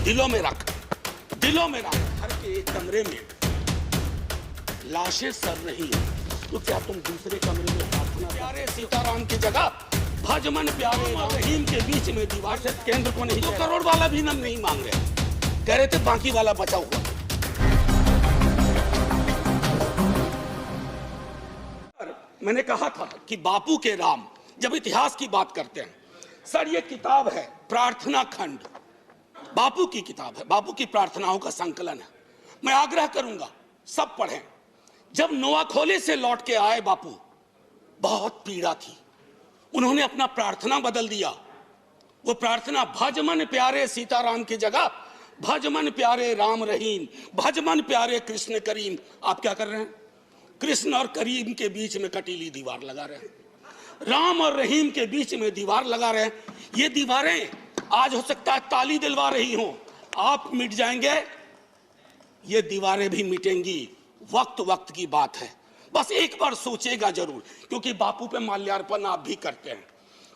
दिलों में रख, दिलों में रख। घर के एक कमरे में लाशें सड़ रही हैं, तो क्या तुम दूसरे कमरे में प्रार्थना? प्यारे सीताराम की जगह भजमन प्यारे रहीम के बीच में दीवार से केंद्र को नहीं, 2 करोड़ वाला भी हम नहीं मांग रहे, कह रहे थे बाकी वाला बचा हुआ। मैंने कहा था कि बापू के राम, जब इतिहास की बात करते हैं सर, ये किताब है प्रार्थना खंड, बापू की किताब है, बापू की प्रार्थनाओं का संकलन है। मैं आग्रह करूंगा सब पढ़ें। जब नोआखोले से लौट के आए बापू, बहुत पीड़ा थी, उन्होंने अपना प्रार्थना बदल दिया। वो प्रार्थना भजमन प्यारे सीताराम की जगह भजमन प्यारे राम रहीम, भजमन प्यारे कृष्ण करीम। आप क्या कर रहे हैं? कृष्ण और करीम के बीच में कटीली दीवार लगा रहे हैं, राम और रहीम के बीच में दीवार लगा रहे हैं। ये दीवारें आज हो सकता है ताली दिलवा रही हो, आप मिट जाएंगे, ये दीवारें भी मिटेंगी। वक्त वक्त की बात है, बस एक बार सोचेगा जरूर, क्योंकि बापू पे माल्यार्पण आप भी करते हैं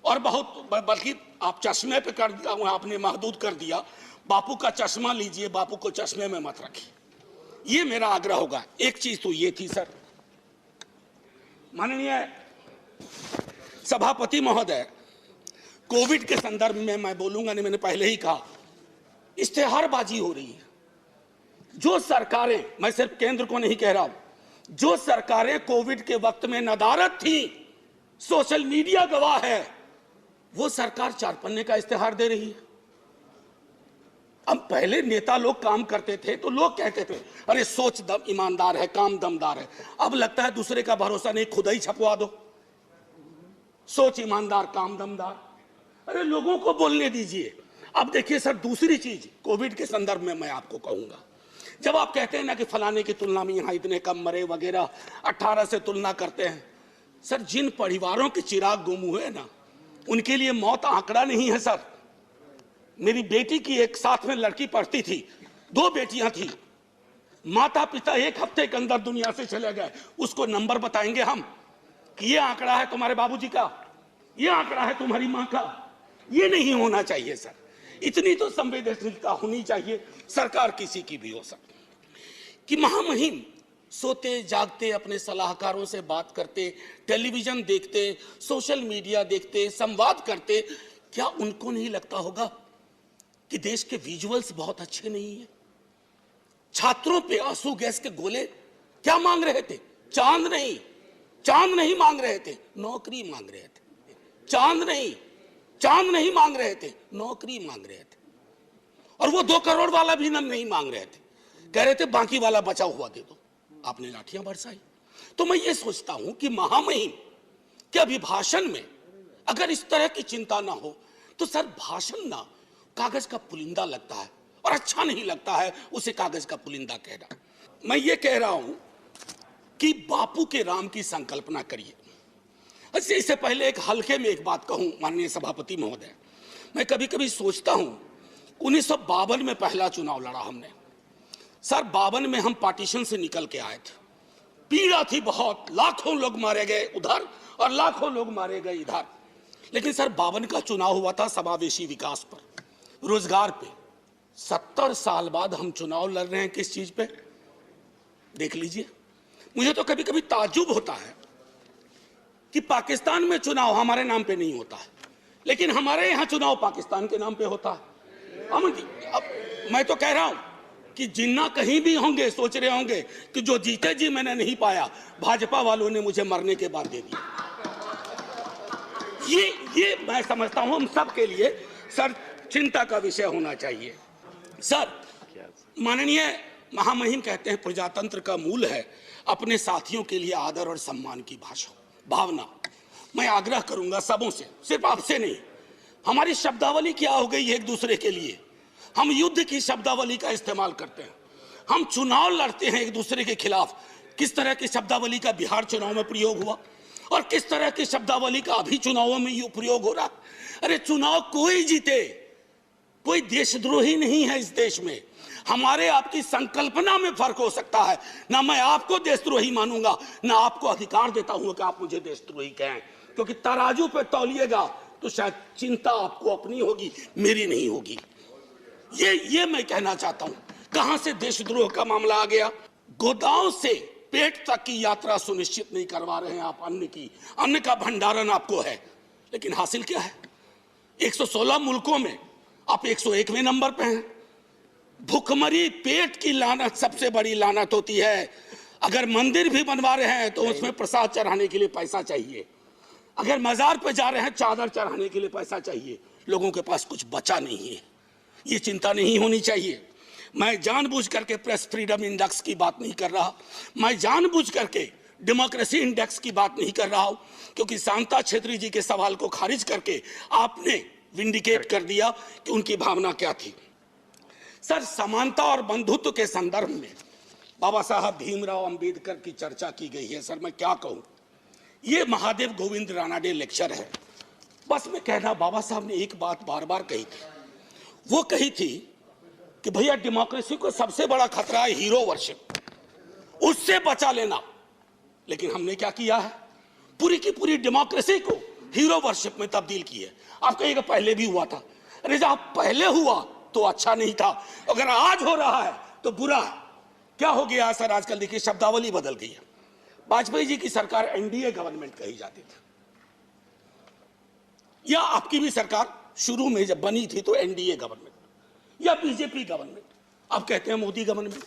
और बहुत, बल्कि आप चश्मे पे कर दिया, आपने महदूद कर दिया। बापू का चश्मा लीजिए, बापू को चश्मे में मत रखिए, ये मेरा आग्रह होगा। एक चीज तो ये थी सर, माननीय सभापति महोदय, कोविड के संदर्भ में मैं बोलूंगा नहीं, मैंने पहले ही कहा, इश्तेहारबाजी हो रही है। जो सरकारें, मैं सिर्फ केंद्र को नहीं कह रहा हूं, जो सरकारें कोविड के वक्त में नदारद थी, सोशल मीडिया गवाह है, वो सरकार 4 पन्ने का इश्तेहार दे रही है। अब पहले नेता लोग काम करते थे तो लोग कहते थे अरे सोच दम ईमानदार है, काम दमदार है। अब लगता है दूसरे का भरोसा नहीं, खुद ही छपवा दो, सोच ईमानदार काम दमदार। अरे लोगों को बोलने दीजिए। अब देखिए सर, दूसरी चीज कोविड के संदर्भ में मैं आपको कहूंगा, जब आप कहते हैं ना कि फलाने की तुलना में यहां इतने कम मरे वगैरह, 18 से तुलना करते हैं, सर जिन परिवारों के चिराग गुम हुए ना, उनके लिए मौत आंकड़ा नहीं है सर। मेरी बेटी की एक साथ में लड़की पढ़ती थी, 2 बेटियां थी, माता पिता 1 हफ्ते के अंदर दुनिया से चले गए। उसको नंबर बताएंगे हम कि ये आंकड़ा है तुम्हारे बाबूजी का, ये आंकड़ा है तुम्हारी मां का। ये नहीं होना चाहिए सर, इतनी तो संवेदनशीलता होनी चाहिए, सरकार किसी की भी हो सर, कि महामहिम सोते जागते अपने सलाहकारों से बात करते, टेलीविजन देखते, सोशल मीडिया देखते, संवाद करते, क्या उनको नहीं लगता होगा कि देश के विजुअल्स बहुत अच्छे नहीं है? छात्रों पे आंसू गैस के गोले क्या मांग रहे थे? चांद नहीं मांग रहे थे, नौकरी मांग रहे थे। चांद नहीं मांग रहे थे, नौकरी मांग रहे थे। और वो 2 करोड़ वाला भी हम नहीं मांग रहे थे, कह रहे थे बाकी वाला बचा हुआ दे दो। आपने लाठियां बरसाई। तो मैं ये सोचता हूं कि महामहिम के अभिभाषण में अगर इस तरह की चिंता ना हो तो सर भाषण ना कागज का पुलिंदा लगता है, और अच्छा नहीं लगता है उसे कागज का पुलिंदा कहना। मैं ये कह रहा हूं कि बापू के राम की संकल्पना करिए। इससे पहले एक हल्के में एक बात कहूं माननीय सभापति महोदय, मैं कभी कभी सोचता हूं 1952 में पहला चुनाव लड़ा हमने सर, 52 में हम पार्टीशन से निकल के आए थे, पीड़ा थी बहुत, लाखों लोग मारे गए उधर और लाखों लोग मारे गए इधर। लेकिन सर 52 का चुनाव हुआ था समावेशी विकास पर, रोजगार पे। 70 साल बाद हम चुनाव लड़ रहे हैं किस चीज पे? देख लीजिए। मुझे तो कभी कभी ताज्जुब होता है कि पाकिस्तान में चुनाव हमारे नाम पे नहीं होता है, लेकिन हमारे यहां चुनाव पाकिस्तान के नाम पे होता है। अमन जी, अब मैं तो कह रहा हूं कि जिन्ना कहीं भी होंगे सोच रहे होंगे कि जो जीते जी मैंने नहीं पाया, भाजपा वालों ने मुझे मरने के बाद दे दिया। ये मैं समझता हूं हम सब के लिए सर चिंता का विषय होना चाहिए। सर माननीय महामहिम कहते हैं प्रजातंत्र का मूल है अपने साथियों के लिए आदर और सम्मान की भावना। मैं आग्रह करूंगा सबों से, सिर्फ आपसे नहीं, हमारी शब्दावली क्या हो गई है एक दूसरे के लिए? हम युद्ध की शब्दावली का इस्तेमाल करते हैं, हम चुनाव लड़ते हैं एक दूसरे के खिलाफ। किस तरह की शब्दावली का बिहार चुनाव में प्रयोग हुआ और किस तरह की शब्दावली का अभी चुनावों में प्रयोग हो रहा। अरे चुनाव कोई जीते, कोई देशद्रोही नहीं है इस देश में। हमारे आपकी संकल्पना में फर्क हो सकता है। ना मैं आपको देशद्रोही मानूंगा, ना आपको अधिकार देता हूं कि आप मुझे देशद्रोही कहें, क्योंकि तराजू पे तौलिएगा तो शायद चिंता आपको अपनी होगी, मेरी नहीं होगी। ये मैं कहना चाहता हूं। कहां से देशद्रोह का मामला आ गया? गोदाम से पेट तक की यात्रा सुनिश्चित नहीं करवा रहे हैं आप। अन्न का भंडारण आपको है, लेकिन हासिल क्या है? 116 मुल्कों में आप 101वें नंबर पे हैं। भूखमरी, पेट की लानत सबसे बड़ी लानत होती है। अगर मंदिर भी बनवा रहे हैं तो उसमें प्रसाद चढ़ाने के लिए पैसा चाहिए। अगर मजार पे जा रहे हैं चादर चढ़ाने के लिए पैसा चाहिए। लोगों के पास कुछ बचा नहीं है। ये चिंता नहीं होनी चाहिए। मैं जानबूझ करके प्रेस फ्रीडम इंडेक्स की बात नहीं कर रहा, मैं जानबूझ करके डेमोक्रेसी इंडेक्स की बात नहीं कर रहा हूं, क्योंकि शांता छेत्री जी के सवाल को खारिज करके आपने विंडिकेट कर दिया कि उनकी भावना क्या थी। सर, समानता और बंधुत्व के संदर्भ में बाबा साहब भीमराव अंबेडकर की चर्चा की गई है। सर, मैं क्या कहूं, ये महादेव गोविंद रानाडे लेक्चर है। बस मैं कहना, बाबा साहब ने एक बात बार बार कही थी। वो कही थी कि भैया डेमोक्रेसी को सबसे बड़ा खतरा है हीरो वर्शिप, उससे बचा लेना। लेकिन हमने क्या किया है? पूरी की पूरी डेमोक्रेसी को हीरो वर्शिप में तब्दील की है। आप कहिएगा पहले भी हुआ था। अरे जब पहले हुआ तो अच्छा नहीं था, अगर आज हो रहा है तो बुरा है। क्या हो गया सर? आजकल देखिए शब्दावली बदल गई है। वाजपेयी जी की सरकार एनडीए गवर्नमेंट कही जाती थी, या आपकी भी सरकार शुरू में जब बनी थी तो एनडीए गवर्नमेंट या बीजेपी गवर्नमेंट, अब कहते हैं मोदी गवर्नमेंट,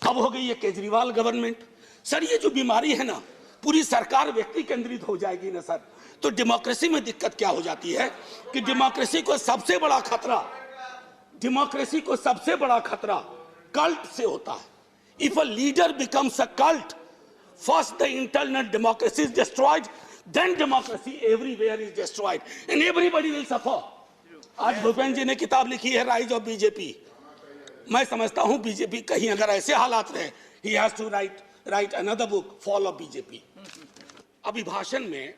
अब हो गई है केजरीवाल गवर्नमेंट। सर, ये जो बीमारी है ना, पूरी सरकार व्यक्ति केंद्रित हो जाएगी ना सर, तो डेमोक्रेसी में दिक्कत क्या हो जाती है कि डेमोक्रेसी को सबसे बड़ा खतरा कल्ट से होता है। If a leader becomes a cult, first the internal democracy is destroyed, then democracy everywhere is destroyed and everybody will suffer. आज भूपेंद्र जी ने किताब लिखी है राइज ऑफ बीजेपी। मैं समझता हूं बीजेपी कहीं अगर ऐसे हालात रहे, he has to write another book, fall of BJP. अभिभाषण में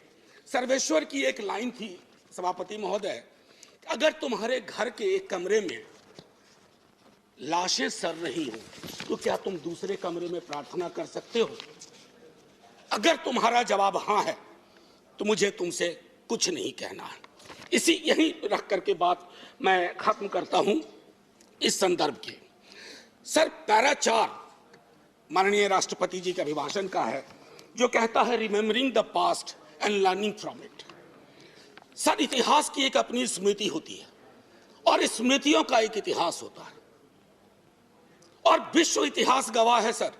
सर्वेश्वर की एक लाइन थी, सभापति महोदय, अगर तुम्हारे घर के एक कमरे में लाशें सड़ रही हो तो क्या तुम दूसरे कमरे में प्रार्थना कर सकते हो? अगर तुम्हारा जवाब हां है तो मुझे तुमसे कुछ नहीं कहना है। यही रख करके बात मैं खत्म करता हूं इस संदर्भ के। सर, पैरा 4 माननीय राष्ट्रपति जी के अभिभाषण का है, जो कहता है remembering the past and learning from it. Sir, इतिहास की एक अपनी स्मृति होती है और स्मृतियों का एक इतिहास होता है, और विश्व इतिहास गवाह है सर।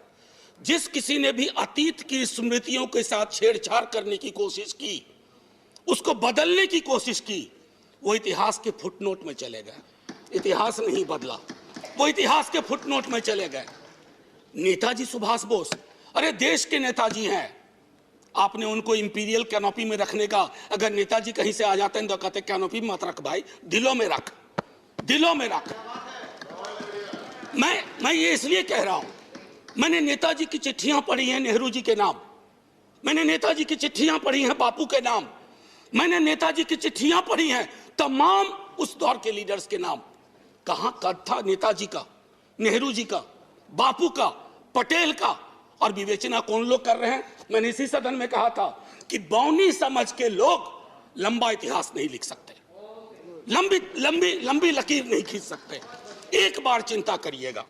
जिस किसी ने भी अतीत की स्मृतियों के साथ छेड़छाड़ करने की कोशिश की, उसको बदलने की कोशिश की, वो इतिहास के फुटनोट में चले गए। इतिहास नहीं बदला, वो इतिहास के फुटनोट में चले गए। नेताजी सुभाष बोस, अरे देश के नेताजी हैं, आपने उनको इंपीरियल कैनोपी में रखने का, अगर नेताजी कहीं से आ जाते हैं तो कहते कैनोपी मत रख भाई, दिलों में रख, दिलों में रख। मैं ये इसलिए कह रहा हूं, मैंने नेताजी की चिट्ठियां पढ़ी हैं नेहरू जी के नाम, मैंने नेताजी की चिट्ठियां पढ़ी हैं बापू के नाम, मैंने नेताजी की चिट्ठियां पढ़ी हैं तमाम उस दौर के लीडर्स के नाम। कहां कद था नेताजी का, नेहरू जी का, बापू का, पटेल का, और विवेचना कौन लोग कर रहे हैं? मैंने इसी सदन में कहा था कि बौनी समझ के लोग लंबा इतिहास नहीं लिख सकते, लंबी लकीर नहीं खींच सकते। एक बार चिंता करिएगा।